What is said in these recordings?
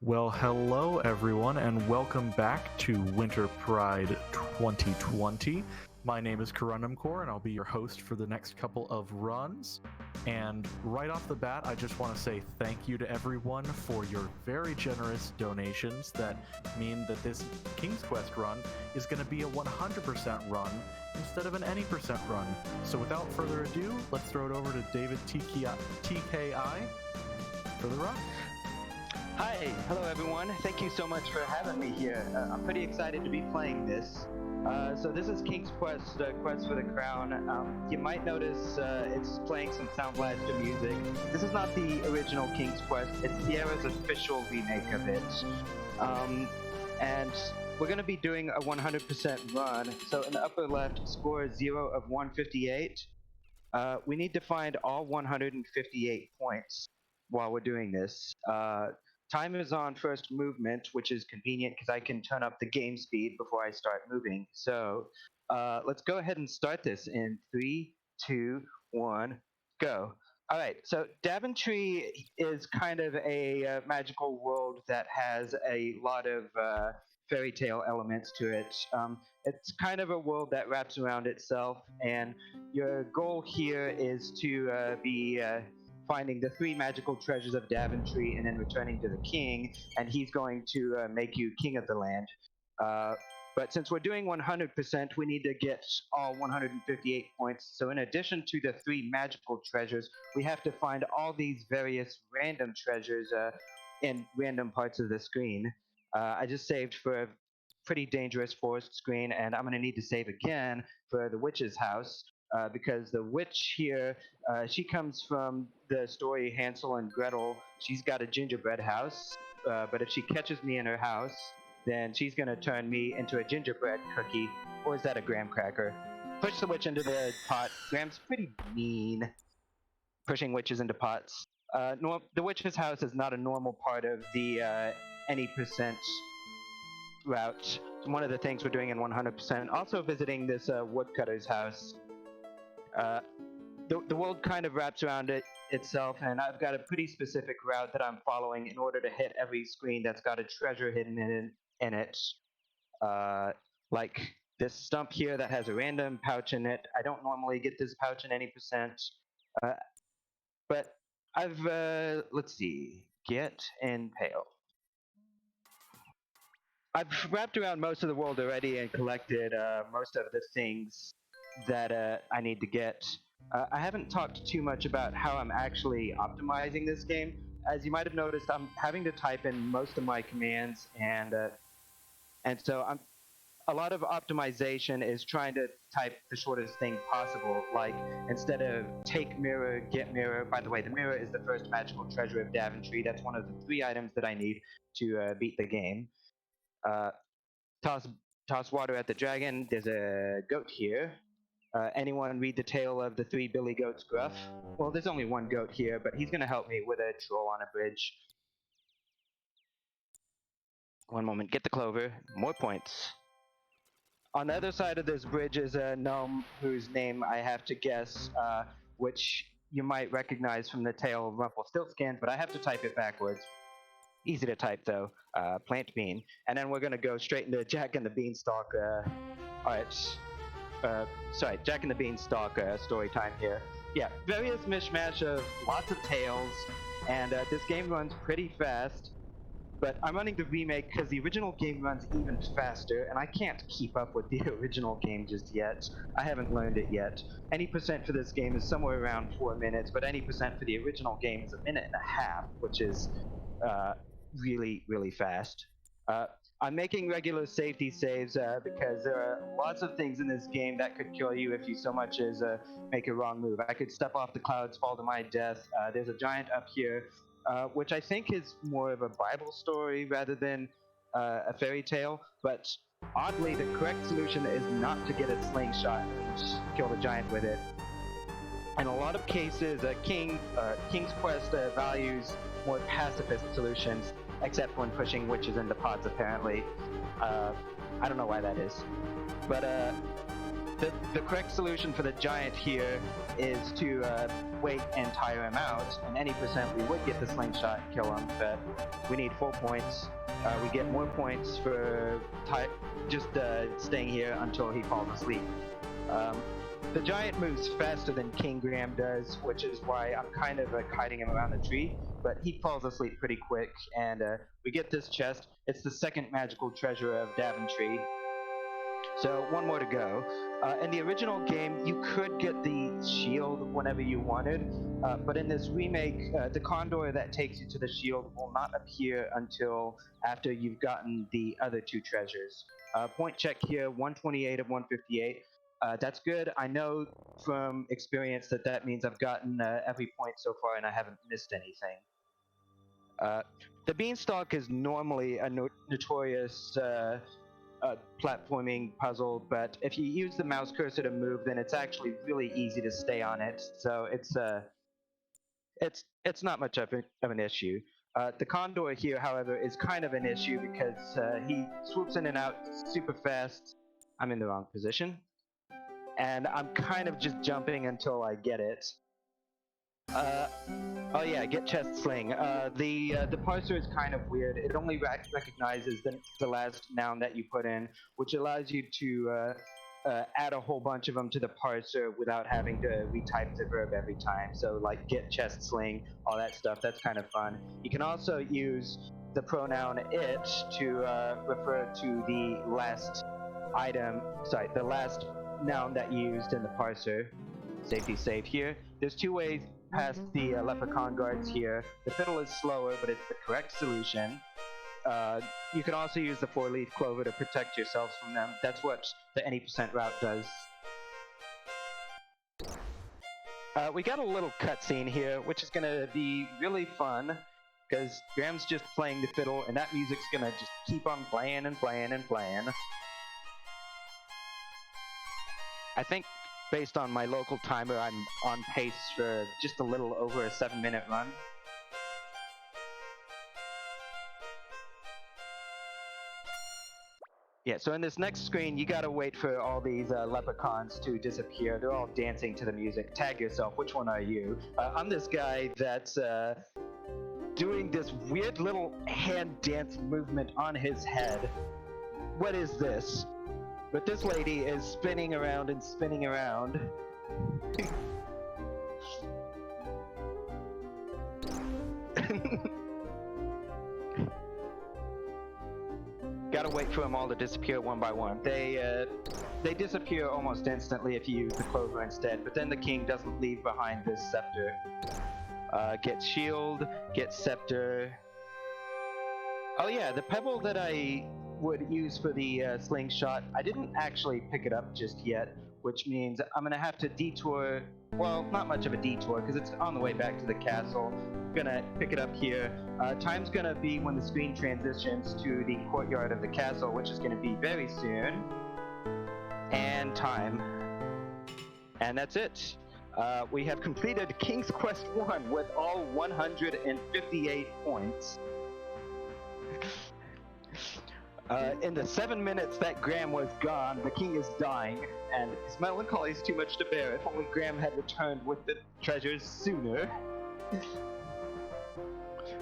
Well, hello everyone, and welcome back to Winter Pride 2020. My name is Karundumkor, and I'll be your host for the next couple of runs. And right off the bat, I just want to say thank you to everyone for your very generous donations that mean that this King's Quest run is going to be a 100% run instead of an any percent run. So without further ado, let's throw it over to davidtki for the run. Hi, hello everyone. Thank you so much for having me here. I'm pretty excited to be playing this. So this is King's Quest, Quest for the Crown. You might notice it's playing some Sound Blaster music. This is not the original King's Quest. It's Sierra's official remake of it. And we're going to be doing a 100% run. So in the upper left, score 0 of 158. We need to find all 158 points while we're doing this. Time is on first movement, which is convenient because I can turn up the game speed before I start moving. So let's go ahead and start this in 3, 2, 1, go. All right, so Daventry is kind of a magical world that has a lot of fairy tale elements to it. It's kind of a world that wraps around itself, and your goal here is to be finding the 3 magical treasures of Daventry and then returning to the king, and he's going to make you king of the land. But since we're doing 100%, we need to get all 158 points. So in addition to the 3 magical treasures, we have to find all these various random treasures in random parts of the screen. I just saved for a pretty dangerous forest screen, and I'm going to need to save again for the witch's house. Because the witch here, she comes from the story Hansel and Gretel. She's got a gingerbread house, but if she catches me in her house, then she's going to turn me into a gingerbread cookie. Or is that a graham cracker? Push the witch into the pot. Graham's pretty mean, pushing witches into pots. The witch's house is not a normal part of the any percent route. It's one of the things we're doing in 100%. Also visiting this woodcutter's house. The world kind of wraps around itself, and I've got a pretty specific route that I'm following in order to hit every screen that's got a treasure hidden in it. Like this stump here that has a random pouch in it. I don't normally get this pouch in any percent, but I've, let's see, get and pale. I've wrapped around most of the world already and collected most of the things that I need to get. I haven't talked too much about how I'm actually optimizing this game. As you might have noticed, I'm having to type in most of my commands, and so a lot of optimization is trying to type the shortest thing possible. Like instead of take mirror, get mirror. By the way, the mirror is the first magical treasure of Daventry. That's one of the 3 items that I need to beat the game. Toss water at the dragon. There's a goat here. Anyone read the tale of the 3 billy goats gruff? Well, there's only 1 goat here, but he's going to help me with a troll on a bridge. One moment, get the clover. More points. On the other side of this bridge is a gnome whose name I have to guess, which you might recognize from the tale of Rumpelstiltskin, but I have to type it backwards. Easy to type, though. Plant bean. And then we're going to go straight into Jack and the Beanstalk. Alright. Sorry, Jack and the Beanstalk story time here. Yeah, various mishmash of lots of tales, and this game runs pretty fast, but I'm running the remake because the original game runs even faster, and I can't keep up with the original game just yet. I haven't learned it yet. Any percent for this game is somewhere around 4 minutes, but any percent for the original game is 1.5 minutes, which is really, really fast. I'm making regular safety saves because there are lots of things in this game that could kill you if you so much as make a wrong move. I could step off the clouds, fall to my death. There's a giant up here, which I think is more of a Bible story rather than a fairy tale. But oddly, the correct solution is not to get a slingshot and kill the giant with it. In a lot of cases, King's Quest values more pacifist solutions, except when pushing witches into pots, apparently. I don't know why that is. But The correct solution for the giant here is to wait and tire him out, and any percent we would get the slingshot and kill him, but we need 4 points. We get more points for just staying here until he falls asleep. The giant moves faster than King Graham does, which is why I'm kind of hiding him around the tree, but he falls asleep pretty quick, and we get this chest. It's the second magical treasure of Daventry. So one more to go. In the original game, you could get the shield whenever you wanted, but in this remake, the condor that takes you to the shield will not appear until after you've gotten the other 2 treasures. Point check here, 128 of 158. That's good. I know from experience that means I've gotten every point so far and I haven't missed anything. The beanstalk is normally a notorious platforming puzzle, but if you use the mouse cursor to move, then it's actually really easy to stay on it. So it's not much of an issue. The condor here, however, is kind of an issue because he swoops in and out super fast. I'm in the wrong position, and I'm kind of just jumping until I get it. Oh yeah, get chest sling. The parser is kind of weird. It only recognizes the last noun that you put in, which allows you to add a whole bunch of them to the parser without having to retype the verb every time. So like get chest sling, all that stuff, that's kind of fun. You can also use the pronoun it to refer to the last the last noun that you used in the parser. Safety save here. There's 2 ways past the leprechaun guards here. The fiddle is slower, but it's the correct solution. You can also use the 4-leaf clover to protect yourselves from them. That's what the any percent route does. We got a little cutscene here, which is going to be really fun, because Graham's just playing the fiddle, and that music's going to just keep on playing and playing and playing. I think based on my local timer, I'm on pace for just a little over a 7-minute run. Yeah, so in this next screen, you gotta wait for all these leprechauns to disappear. They're all dancing to the music. Tag yourself. Which one are you? I'm this guy that's doing this weird little hand dance movement on his head. What is this? But this lady is spinning around and spinning around. Gotta wait for them all to disappear one by one. They disappear almost instantly if you use the clover instead, but then the king doesn't leave behind this scepter. Get shield, get scepter. Oh yeah, the pebble that I would use for the slingshot, I didn't actually pick it up just yet, which means I'm gonna have to detour, well, not much of a detour because it's on the way back to the castle. I'm gonna pick it up here. Time's gonna be when the screen transitions to the courtyard of the castle, which is gonna be very soon. And time. And that's it. We have completed King's Quest 1 with all 158 points. In the 7 minutes that Graham was gone, the king is dying, and his melancholy is too much to bear. If only Graham had returned with the treasures sooner.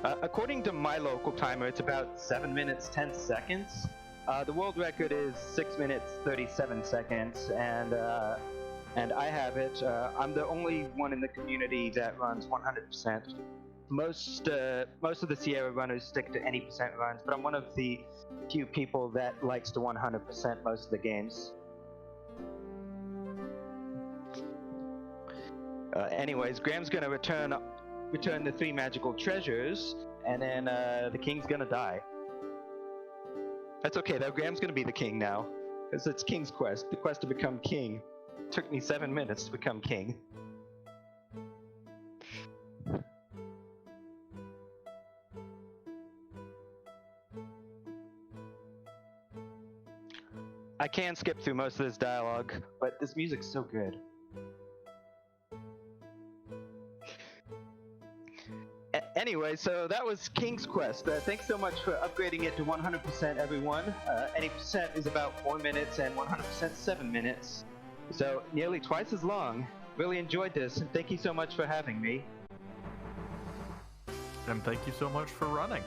According to my local timer, it's about 7 minutes 10 seconds. The world record is 6 minutes 37 seconds, and I have it. I'm the only one in the community that runs 100%. Most of the Sierra runners stick to any percent runs, but I'm one of the few people that likes to 100% most of the games. Anyways, Graham's gonna return the 3 magical treasures, and then the king's gonna die. That's okay though, Graham's gonna be the king now, because it's King's Quest, the quest to become king. It took me 7 minutes to become king. I can skip through most of this dialogue, but this music's so good. Anyway, so that was King's Quest. Thanks so much for upgrading it to 100%, everyone. Any percent is about 4 minutes, and 100% 7 minutes. So nearly twice as long. Really enjoyed this. Thank you so much for having me. And thank you so much for running.